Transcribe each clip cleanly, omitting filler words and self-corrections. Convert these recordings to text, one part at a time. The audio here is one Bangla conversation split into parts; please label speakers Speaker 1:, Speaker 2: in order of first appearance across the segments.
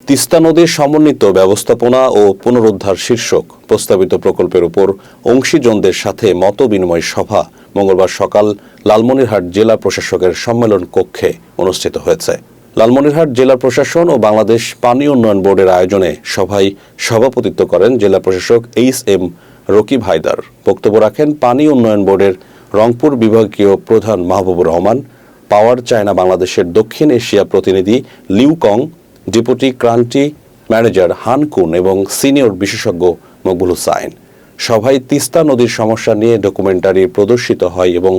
Speaker 1: তিস্তা নদীর সমন্বিত ব্যবস্থাপনা ও পুনরুদ্ধার শীর্ষক প্রস্তাবিত প্রকল্পের উপর অংশীজনদের সাথে মতবিনিময় সভা মঙ্গলবার সকাল লালমনিরহাট জেলা প্রশাসকের সম্মেলন কক্ষে অনুষ্ঠিত হয়েছে। লালমনিরহাট জেলা প্রশাসন ও বাংলাদেশ পানি উন্নয়ন বোর্ডের আয়োজনে সভায় সভাপতিত্ব করেন জেলা প্রশাসক এইচ.এম. রকিব হায়দার। বক্তব্য রাখেন পানি উন্নয়ন বোর্ডের রংপুর বিভাগীয় প্রধান মাহবুবুর রহমান, পাওয়ার চায়না বাংলাদেশের দক্ষিণ এশিয়া প্রতিনিধি লিউ কং, ডেপুটি ক্রান্তি ম্যানেজার হান কুন এবং সিনিয়র বিশেষজ্ঞ মকবুল হুসাইন। সভায় তিস্তা নদীর সমস্যা নিয়ে ডকুমেন্টারি প্রদর্শিত হয় এবং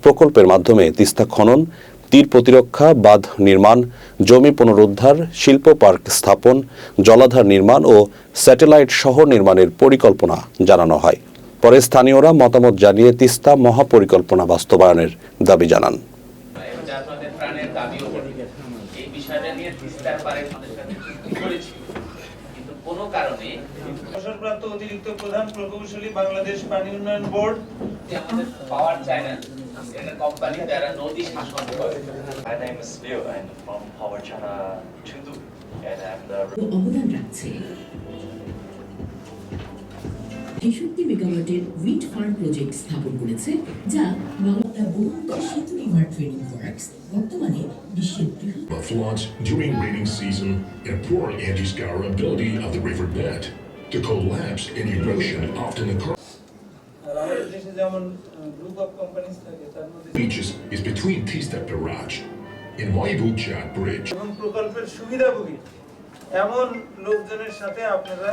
Speaker 1: প্রকল্পের মাধ্যমে তিস্তা খনন, তীর প্রতিরক্ষা, বাঁধ নির্মাণ, জমি পুনরুদ্ধার, শিল্প পার্ক স্থাপন, জলাধার নির্মাণ ও স্যাটেলাইট শহর নির্মাণের পরিকল্পনা জানানো হয়। পরে স্থানীয়রা মতামত জানিয়ে তিস্তা মহাপরিকল্পনা বাস্তবায়নের দাবি জানান।
Speaker 2: এই বিষয়টা নিয়ে তিস্তার পারে করেছি, কিন্তু কোনো কারণে
Speaker 3: অবসরপ্রাপ্ত অতিরিক্ত প্রধান প্রকৌশলী বাংলাদেশ পানি উন্নয়ন বোর্ড
Speaker 2: আমাদের পাওয়ার চায়না এটা কোম্পানি যারা নদী শাসন করে।
Speaker 4: My name is Leo and from Power China Chengdu and I'm the
Speaker 5: অবদান রাখছে। ৬৩ মেগাওয়াটের উইন্ড ফার্ম প্রজেক্ট স্থাপন করেছে, যা বাংলা বহুমুখী সেতু নির্মাণ ট্রেনিং ওয়ার্কস বর্তমানে বিশ্বের বৃহৎ
Speaker 6: floods during rainy season and poor anti-scourability of the riverbed. The collapse and erosion often occur.
Speaker 3: আমাদের দেশে যেমন গ্রুপ অফ কোম্পানিজ থাকে তার মধ্যে
Speaker 6: Beaches is between Tista Barrage and Waibucha Bridge.
Speaker 3: এবং প্রকল্পের সুবিধাভোগী এমন লোকজনের সাথে আপনারা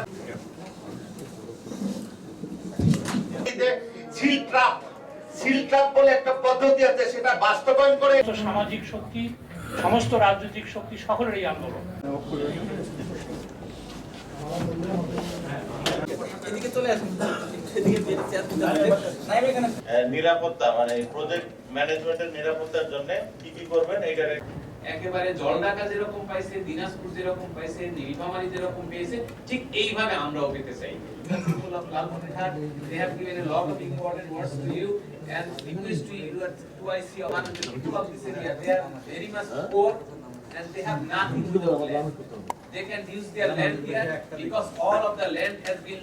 Speaker 7: সিল ট্রাপ বলে একটা পদ্ধতি আছে, সেটা বাস্তবায়ন করে
Speaker 8: সামাজিক শক্তি, সমস্ত রাজনৈতিক শক্তি সকলেরই আন্দোলন।
Speaker 7: নিরাপত্তা মানে প্রজেক্ট ম্যানেজমেন্টের নিরাপত্তার জন্য কি কি করবেন এইটা
Speaker 2: একেবারে জলঢাকা যেরকম পাইছে, দিনাজপুর যেরকম পাইছে, নীলফামারী যেরকম পেয়েছে, ঠিক এইভাবে আমরাও পেতে চাই। They have given a lot of important words to you and request to you to I see on the people of this area. They are very much poor and they have nothing to do with land. They can use their land here because all of the land has been